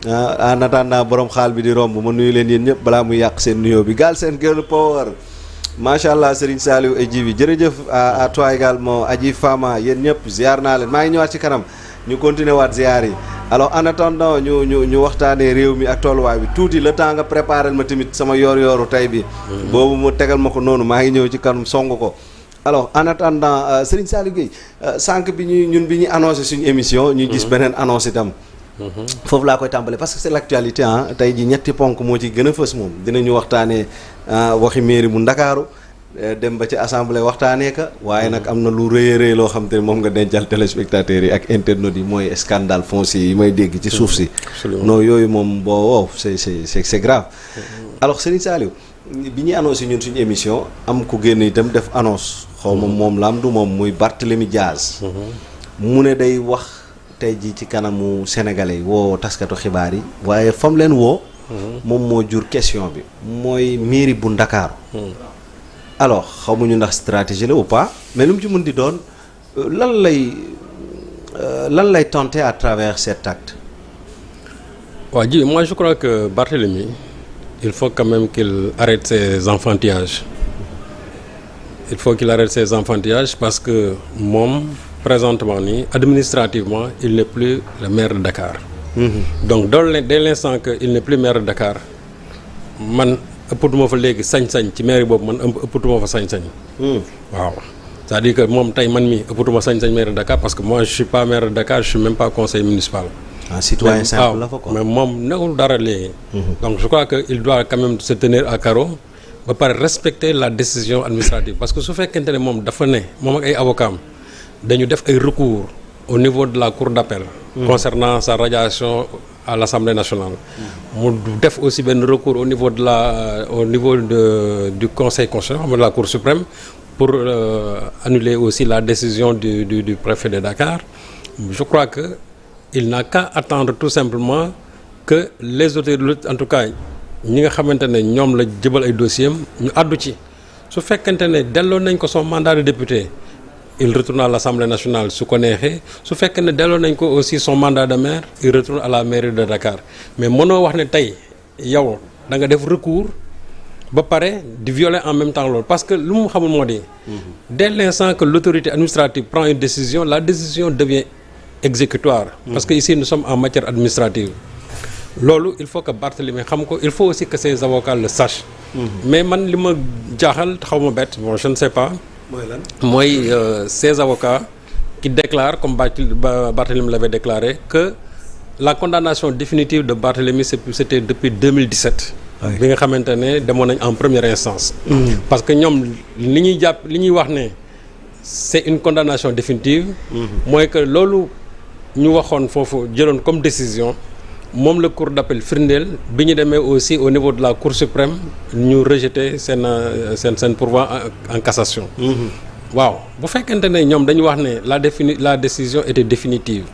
en attendant borom xaal bi di romb ma nuyu leen yéen ñëpp balaa muy yàq seen nuyoo bi Galsen Girl Power macha allah Serigne Saliou et Djibi jërëjëf à toi également Adji Fama yéen ñëpp ziar naa leen maa ngi ñëwaat ci kanam ñu continuer waat ziar yi alors en attendant ñu waxtaanee réew mi ak tolluwaay bi tuuti le temps nga préparer ma tamit sama yooru tey bi boobu mu tegal ma ko noonu maa ngi ñëw ci kanam song ko alors en attendant Serigne Saliou Gueye sànq bi ñun bi ñuy annoncé suñu émission ñu gis beneen annonce itam foofu laa koy tàmbale parce que c'est l'actualité tey ji ñetti ponk moo ci gën a fës moom dinañu waxtaanee waxi mairie bu Ndakaaru dem ba ci assemblée waxtaanee ka waaye nag am na lu rëy a rëy loo xam te ne moom nga dencal téléspectateurs yi ak internautes yi mooy scandale foncier yi may dégg ci suuf si non yooyu moom boo wow c'est grave alors Serigne Saliou bi ñuy annoncé ñun suñu émission am ku génn itam def annonce xaw ma moom la am du moom muy Barthélémy Diaz mu ne day wax tey jii ci kanamu sénégalais yi woo taskatu xibaar yi waaye fam leen woo moom moo jur question bi mooy mairie bu Ndakaaru alors xamuñu ndax stratégie la ou pas mais lu mu ci mën di doon lan lay tenter à travers cet acte. waaw ji moi je crois que Barthélémy il faut quand même qu'il arrête ses enfantillages parce que moom présentement nii administrativement il n'est plus le maire de Dakar. Donc dès l'instant que il n'est plus maire de Dakar man ëppatuma fa léegi sañ-sañ ci mairie boobu man ëppatuma fa sañ-sañ. waaw c'est-à-dire que moom tey man mi ëppatuma sañ-sañ maire de Dakar parce que moi je suis pas maire de Dakar je suis même pas conseil municipal. Citoyen simple la fa quoi mais moom newul dara léegi. Donc je crois que il doit quand même se tenir à carreau ba pare respecter la décision administrative parce que su fekkente ne moom dafa ne moom ak ay avocats dañu def ay recours au niveau de la cour d'appel concernant sa radiation à l'Assemblée nationale mu def aussi benn recours au niveau du Conseil constitutionnel de la Cour suprême pour annuler aussi la décision du préfet de Dakar. Je crois que il n'a qu'à attendre tout simplement que les autorités en tout cas ñi nga xamante ne ñoom la jëbal ay dossiers ñu àddu ci su fekkente ne delloo nañ ko son mandat de député il retourne à l'Assemblée nationale su ko neexee su fekkee ne delloo nañ ko aussi son mandat de maire il retourne à la mairie de Dakar mais mënoo wax ne tey yow da nga def recours ba pare di violer en même temps loolu parce que lu mu xamul moo di dès l'instant que l'autorité administrative prend une décision la décision devient exécutoire parce que ici nous sommes en matière administrative loolu il faut que Barthélémy xam ko il faut aussi que ses avocats le sachent mais man li ma jaaxal xaw ma bett bon je ne sais pas mooy ces avocats qui déclarent comme Barthélémy l'avait déclaré que la condamnation définitive de Barthélémy c'était depuis 2017 bi nga xamante ne demoon nañ en première instance parce que ñoom li ñuy wax ne c'est une condamnation définitive mooy que loolu ñu waxoon foofu jëloon comme décision moom la cour d'appel firndeel bi ñu demee aussi au niveau de la cour suprême ñu rejeter seen pourvoi en cassation waaw bu fekkente ne ñoom dañu wax ne la décision était définitive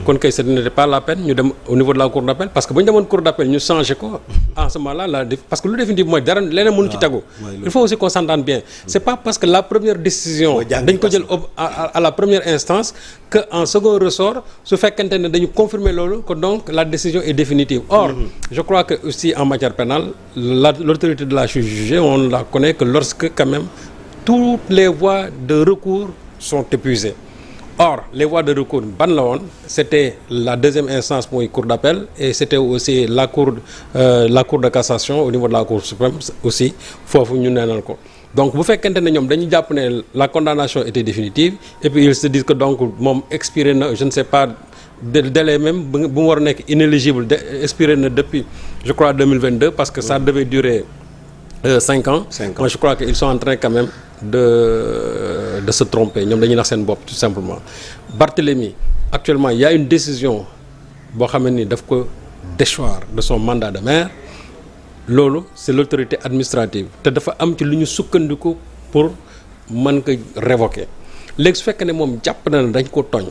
kon kay ce n'était pas la peine ñu dem au niveau de la cour d'appel parce que bu ñu demoon cour d'appel ñu changé ko en ce moment-là parce que lu définitif mooy dara leneen mënu ci tegu il faut aussi qu'on s'entende bien c'est pas parce que la première décision dañ ko jël à la première instance que en second ressort su fekkente ne dañu confirmer loolu que donc la décision est définitive or je crois que aussi en matière pénale l'autorité de la juge on la connaît que lorsque quand même toutes les voies de recours sont épuisées. Or, les voies de recours ban la woon c'était la deuxième instance mooy cour d'appel et c'était aussi la cour de cassation au niveau de la cour suprême aussi foofu ñu neenal ko donc bu fekkente ne ñoom dañu jàpp ne la condamnation était définitive et puis ils se disent que donc moom expiré na je ne sais pas délai même bu mu war a nekk inéligible expiré na depuis je crois 2022 parce que ça devait durer 5 ans. Moi je crois qu'ils sont en train quand même de se tromper ñoom dañuy nax seen bopp tout simplement. Barthélémy actuellement il y a une décision boo xam ne ni daf ko déchoir de son mandat de maire loolu c'est l'autorité administrative te dafa am ci lu ñu sukkandiku pour mën ko révoquer léegi su fekkee ne moom jàpp na ne dañ ko tooñ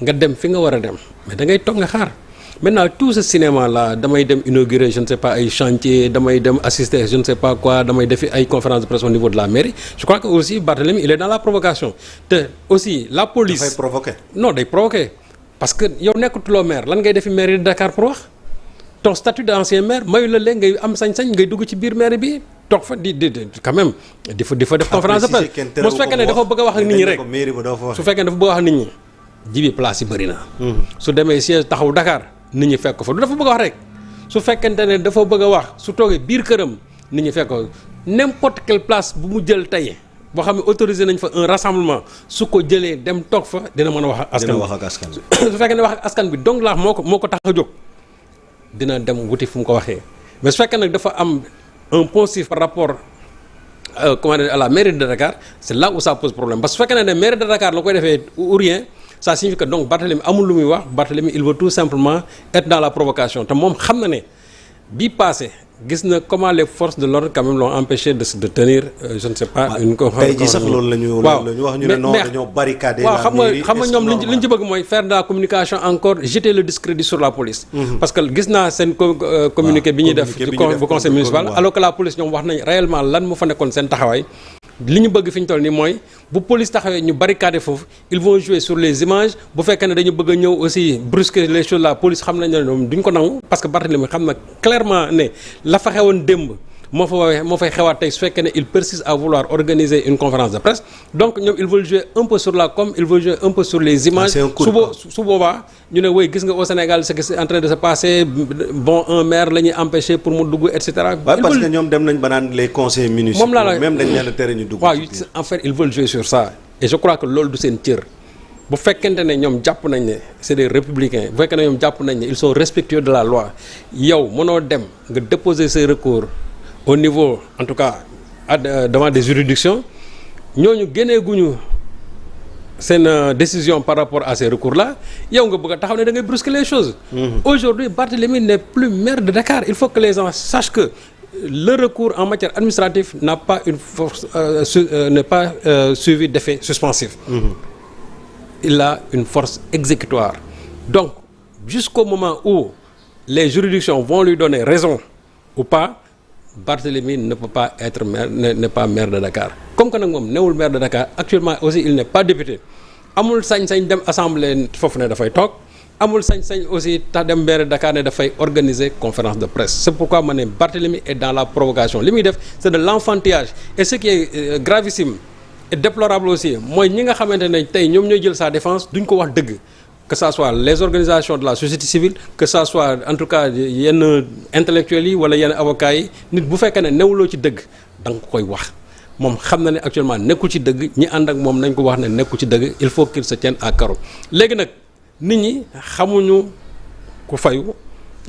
nga dem fi nga war a dem mais da ngay toog nga xaar. Maintenant tout ce cinéma là damay dem inaugurer je ne sais pas ay chantier damay dem assister je ne sais pas quoi damay defi ay conférence de presse au niveau de la mairie je crois que aussi Barthélémy il est dans la provocation te aussi la police dafay provoquer. non day provoquer parce que yow nekkatuloo maire lan ngay defi mairie de Dakar pour wax ton statut d'ancien maire mayu la léegi ngay am sañ-sañ ngay dugg ci biir maire bi toog fa di quand même di fa def conférence de presse moo su fekkee ne dafa bëgg a wax ak nit ñi rek su fekkee ne dafa bëgg a wax ak nit ñi jibi place yi bëri na su demee siège taxaw Dakar nit ñi fekk ko fa du dafa bëgg a wax rek su fekkente ne dafa bëgg a wax su toogee biir këram nit ñi fekk ko n'importe quelle place bu mu jël tey boo xam ne autorisé nañ fa un rassemblement su ko jëlee dem toog fa dina mën a wax ak askan bi su fekkee ne wax ak askan bi donc laa moo ko tax a jóg dina dem wuti fu mu ko waxee mais su fekkee nag dafa am un poncif par rapport comment dire à la mairie de Dakar c'est là où ça pose problème parce que su fekkee ne mairie de Dakar la koy defee ou rien ça signifie que donc Barthélémy amul lu muy wax Barthélémy il veut tout simplement être dans la provocation te moom xam na ne bii passé gis na comment les forces de l'ordre quand même l'ont empêché de tenir je ne sais pas une tey jii sax loolu la ñu wax ñu ne non dañoo barricadé waaw xam nga ñoom li ñu ci bëgg mooy faire de la communication encore jeter le discrédit sur la police parce que gis naa seen communiqué bi ñuy def bu conseil municipal alors que la police ñoom wax nañ réellement lan mu fa nekkoon seen taxawaay li ñu bëgg fi ñu toll nii mooy bu police taxawee ñu barricadé foofu ils vont jouer sur les images bu fekkee ne dañu bëgg a ñëw aussi brusquer les choses la police xam nañ ne ñoom duñ ko nangu parce que Barthélémy xam na clairement ne la fa xewoon démb moo fay xewaat tey su fekkee ne il persiste à vouloir organiser une conférence de presse donc ñoom ils veulent jouer un peu sur la com ils veulent jouer un peu sur les images su boobaa ñu ne woy gis nga au Sénégal ce qui est en train de se passer bon un maire la ñuy empêcher pour mu dugg et cetera parce que ñoom dem nañ ba naan les conseils municipaux même dañ leen a tere ñu dugg waaw en fait ils veulent jouer sur ça et je crois que loolu du seen cër bu fekkente ne ñoom jàpp nañ ne c'est des républicains bu fekkee ne ñoom jàpp nañ ne ils sont respectueux de la loi yow mënoo dem nga déposer ses recours au niveau en tout cas devant des juridictions ñooñu génneeguñu seen décision par rapport à ces recours là yow nga bëgg a taxaw ne da ngay brusquer les choses aujourd'hui Barthélémy n'est plus maire de Dakar il faut que les gens sachent que le recours en matière administrative n'a pas une force n'est pas suivi d'effet suspensif il a une force exécutoire donc jusqu'au moment où les juridictions vont lui donner raison ou pas Barthélémy ne peut pas être maire n'est pas maire de Dakar comme que nag moom newul maire de Dakar actuellement aussi il n'est pas député amul sañ-sañ dem assemblée foofu ne dafay toog amul sañ-sañ aussi tax dem maire de Dakar ne dafay organiser conférence de presse c'est pourquoi ma ne Barthélémy est dans la provocation li muy def c'est de l'enfantillage et ce qui est gravissime et déplorable aussi mooy ñi nga xamante ne tey ñoom ñooy jël sa défense duñ ko wax dëgg que ça soit les organisations de la société civile que ça soit en tout cas yenn intellectuels yi wala yenn avocats yi nit bu fekkee ne newuloo ci dëgg da nga koy wax moom xam na ne actuellement nekkul ci dëgg ñi ànd ak moom nañ ko wax ne nekkul ci dëgg il faut qu'il se tienne à carreau léegi nag nit ñi xamuñu ku fayu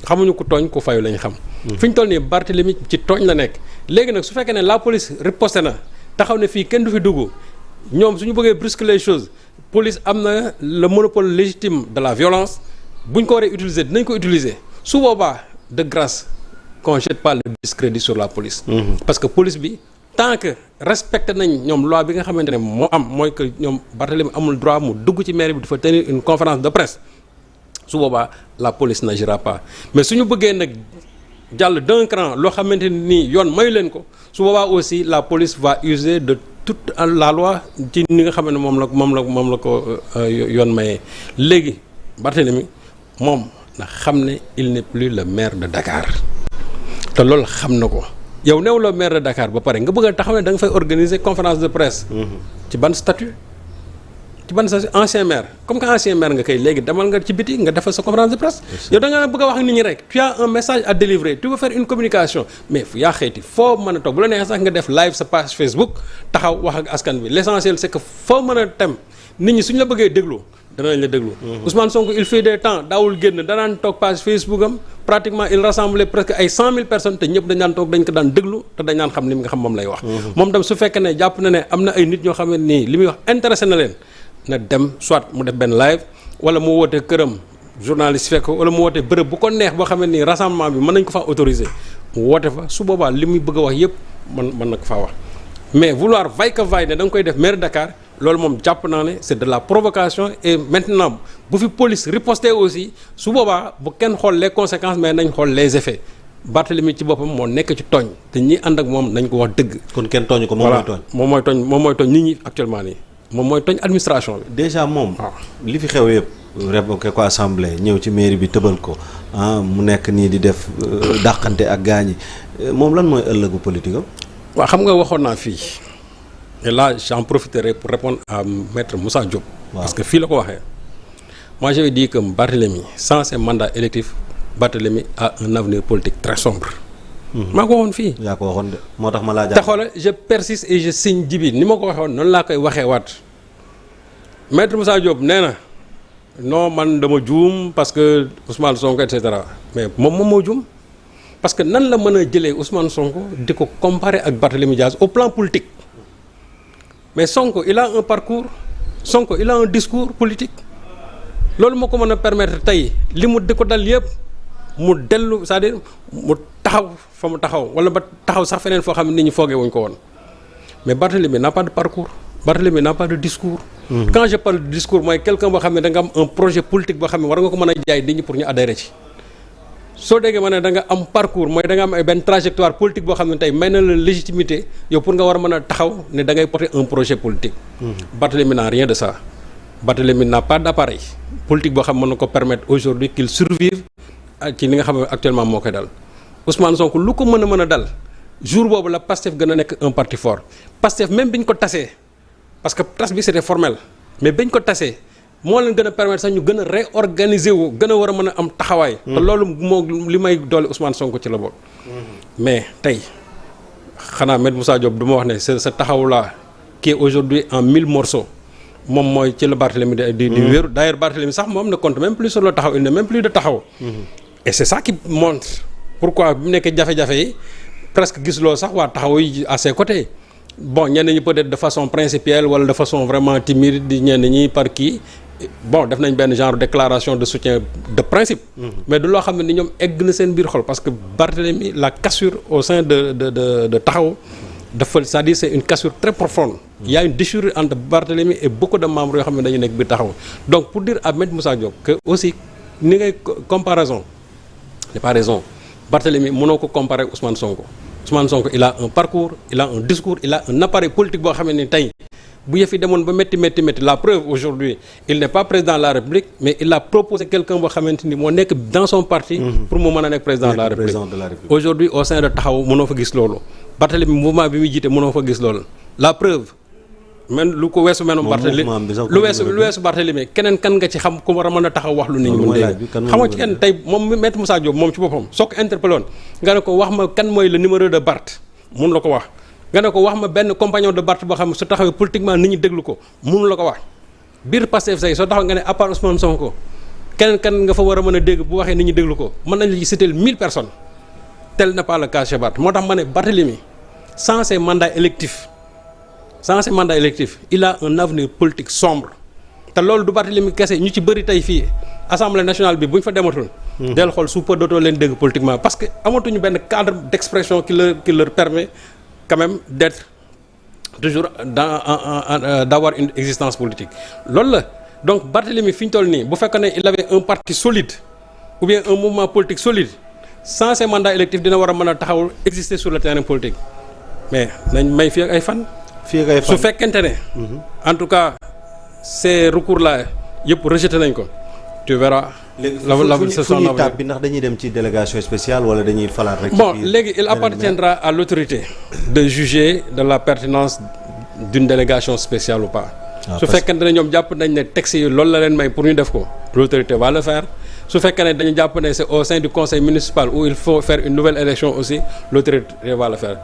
xamuñu ku tooñ ku fayu lañ xam fi ñu toll nii Barthélémy ci tooñ la nekk léegi nag su fekkee ne la police riposté na taxaw ne fii kenn du fi dugg ñoom suñu bëggee brusquer les choses police am na le monopole légitime de la violence buñ ko waree utiliser dinañ ko utiliser su boobaa de grâce qu'on jette pas le discrédit sur la police parce que police bi tant que respecté nañ ñoom loi bi nga xamante ne moo am mooy que ñoom Barthélémy amul droit mu dugg ci mairie bi dafa tenir une conférence de presse su boobaa la police n'agira pas mais suñu bëggee nag jàll d'un cran loo xamante ni yoon mayu leen ko su boobaa aussi la police va user de toute la loi ci ni nga xam ne moom la ko yoon mayee léegi Barthélémy moom na xam ne il n'est plus le maire de Dakar te loolu xam na ko yow new la maire de Dakar ba pare nga bëgg a taxaw ne da nga fay organiser conférence de presse ci ban statut ancien maire comme que ancien maire nga kay léegi demal nga ci biti nga defal sa conférence de presse yow da nga bëgg a wax ak nit ñi rek tu as un message à délivrer tu veux faire une communication mais yaa xëyti foo mën a toog bu la neexee sax nga def live sa page Facebook taxaw wax ak askan bi l'essentiel c'est que foo mën a tem nit ñi suñu la bëggee déglu danañ la déglu Ousmane Sonko il fait des temps daawul génn danaan toog page Facebook am pratiquement il rassemblait presque ay 100 000 personnes te ñëpp dañ daan toog dañ ko daan déglu te dañ daan xam li nga xam moom lay wax moom tam su fekkee ne jàpp na ne am na ay nit ñoo xam ne nii li muy wax intéressé na leen na dem soit mu def benn live wala mu woote këram journaliste fekk wala mu woote bërëb bu ko neex boo xam ne nii rassemblement bi mën nañ ko faa autoriser mu woote fa su boobaa li muy bëgg a wax yëpp mën na ko faa wax mais vouloir vaille que vaille ne da nga koy def maire Dakar loolu moom jàpp naa ne c'est de la provocation et maintenant bu fi police riposter aussi su boobaa bu kenn xool les conséquences mais nañ xool les effets Barthélémy ci boppam moo nekk ci tooñ te ñi ànd ak moom nañ ko wax dëgg. kon kenn tooñ ko moom mooy tooñ moom mooy tooñ nit ñi actuellement nii moom mooy tooñ administration bi. déjà moom li fi xew yëpp révoqué ko assemblée ñëw ci mairie bi tëbal ko mu nekk nii di def dàqante ak gaañi moom lan mooy ëllëgu politique am. waaw xam nga waxoon naa fii et là j'en profiterai pour répondre à maître Moussa Diop. Parce que fii la ko waxee. moi je dis que Barthélémy sans ses mandats électifs Barthélémy a un avenir politique très sombre. maa ko waxoon fii. yaa ko waxoon de moo tax ma laa te xoolal je persiste et je signe Djibi ni ma ko waxee woon noonu laa koy waxee waat maître Moussa Diop nee na non man dama juum parce que Ousmane Sonko et cetera mais moom moo juum parce que nan la mën a jëlee Ousmane Sonko di ko comparer ak Barthélémy Diaz au plan politique mais Sonko il a un parcours Sonko il a un discours politique loolu moo ko mën a permettre tey li mu di ko dal yëpp mu dellu c'est-à-dire mu taxaw fa mu taxaw wala ba taxaw sax feneen foo xam ne nit ñi foogee wuñ ko woon mais Barthélémy n'a pas de parcours Barthélémy n'a pas de discours. Quand je parle de discours mooy quelqu'un boo xam ne da nga am un projet politique boo xam ne war nga ko mën a jaay nit ñi pour ñu adhérer ci. soo déggee ma ne da nga am parcours mooy da nga am ay benn trajectoire politique boo xam ne tey may na la légitimité yow pour nga war a mën a taxaw ne da ngay porter un projet politique. Barthélémy n'a rien de ça. Barthélémy n'a pas d'appareil politique boo xam ne mën na ko permettre aujourd'hui qu'il survive ci li nga xam ne actuellement moo koy dal Ousmane Sonko lu ko mën a dal jour boobu la Pastef gën a nekk un parti fort Pastef même bi ñu ko tasee parce que tas bi c'était formel mais biñ ko tasee moo leen gën a permettre sax ñu gën a réorganiser wu gën a war a mën a am taxawaay. te loolu moo li may doole Ousmane Sonko ci la bokk. mais tey xanaa Me Moussa Diop du ma wax ne sa taxaw la qui est aujourd'hui en 1000 morceaux moom mooy ci la Barthélémy di wéeru d'ailleurs Barthélémy sax moom ne compte même plus sur le taxaw il n'est même plus de taxaw. et c'est ça qui montre pourquoi bi mu nekkee jafe-jafe yi presque gis loo sax waa taxaw yi à ses côtés. bon ñenn ñi peut-être de façon principielle wala de façon vraiment timide di ñenn ñi par kii bon def nañ benn genre déclaration de soutien de principe. mais du loo xam ne ni ñoom egg na seen biir xol parce que Barthélémy la cassure au sein de taxaw dafa c'est-à-dire c'est une cassure très profonde. Il y a une déchirure entre Barthélémy et beaucoup de membres yoo xam ne dañu nekk biir taxaw donc pour dire à Me Moussa Diop que aussi ni ngay comparaison n'est pas raison Barthélémy mënoo ko comparer ak Ousmane Sonko. Ousmane Sonko il a un parcours il a un discours il a un appareil politique boo xam ne tey bu yëf yi demoon ba métti la preuve aujourd'hui il n'est pas président de la République mais il a proposé quelqu'un boo xamante ni moo nekk dans son parti pour mu mën a nekk président de la République aujourd'hui au sein de taxaw mënoo fa gis loolu Barthélémy mouvement bi muy jiite mënoo fa gis loolu la preuve même lu ko weesu menoom Barthélémy lu weesu Barthélémy keneen kan nga ci xam ku war a mën a taxaw wax lu nit ñi mun dégg xam nga ci kenn tey moom Maître Moussa Diop moom ci boppam soo ko interpellé woon nga ne ko wax ma kan mooy le numéro de Barth mun la ko wax nga ne ko wax ma benn compagnon de Barth boo xam ne su taxawee politiquement nit ñi déglu ko mun la ko wax biir Pastef say soo taxaw nga ne à part Ousmane Sonko keneen kan nga fa war a mën a dégg bu waxee nit ñi déglu ko mën nañ la citer 1000 personnes tel n'est pas le cas chez Barth moo tax ma ne Barthélémy sans ses mandats électifs il a un avenir politique sombre te loolu du Barthélémy kese ñu ci bëri tey fii assemblée nationale bi bu ñu fa dematul. del xool su peu dootoo leen dégg politiquement parce que amatuñu benn cadre d'expression qui leur permet quand même d'être toujours d'avoir une existence politique loolu la donc Barthélémy fi ñu toll nii bu fekkee ne il avait un parti solide ou bien un mouvement politique solide sans ces mandats électifs dina war a mën a taxaw exister sur le terrain politique mais nañ may fii ak ay fan. su fekkente ne en tout cas ces recours là yëpp rejeté nañ ko tu verras. léegi fu ñuy tàbbi ndax dañuy dem ci délégation spéciale wala dañuy falaat rek. bon léegi il appartiendra à l'autorité de juger de la pertinence d'une délégation spéciale ou pas. su fekkente ne ñoom jàpp nañ ne texte yi loolu la leen may pour ñu def ko l'autorité va le faire su fekkee ne dañu jàpp ne c'est au sein du conseil municipal où il faut faire une nouvelle élection aussi l'autorité va le faire.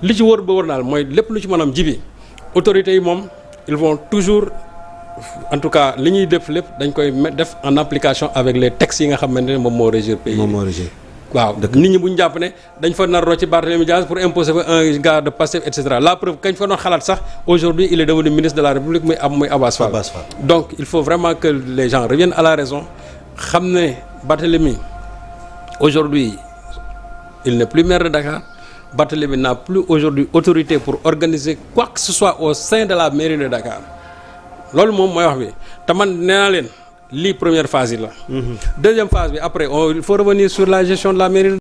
li ci wër ba wër daal mooy lépp lu ci maanaam jibi autorités yi moom ils vont toujours en tout cas li ñuy def lépp dañ koy def en application avec les textes yi nga xamante ne moom moo régir pays waaw nit ñi bu ñu jàpp ne dañ fa narroo ci Barthélémy Diaz pour imposer fa un gars de Pastef et cetera la preuve kañ fa doon xalaat sax aujourd'hui il est devenu ministre de la République muy Abass Fall donc il faut vraiment que les gens reviennent à la raison xam ne Barthélémy aujourd'hui il n'est plus maire de Dakar Barthélémy n'a plus aujourd'hui autorité pour organiser quoi que ce soit au sein de la mairie de Dakar loolu moom mooy wax bi te man nee naa leen lii première phase yi la. deuxième phase bi après il faut revenir sur la gestion de la mairie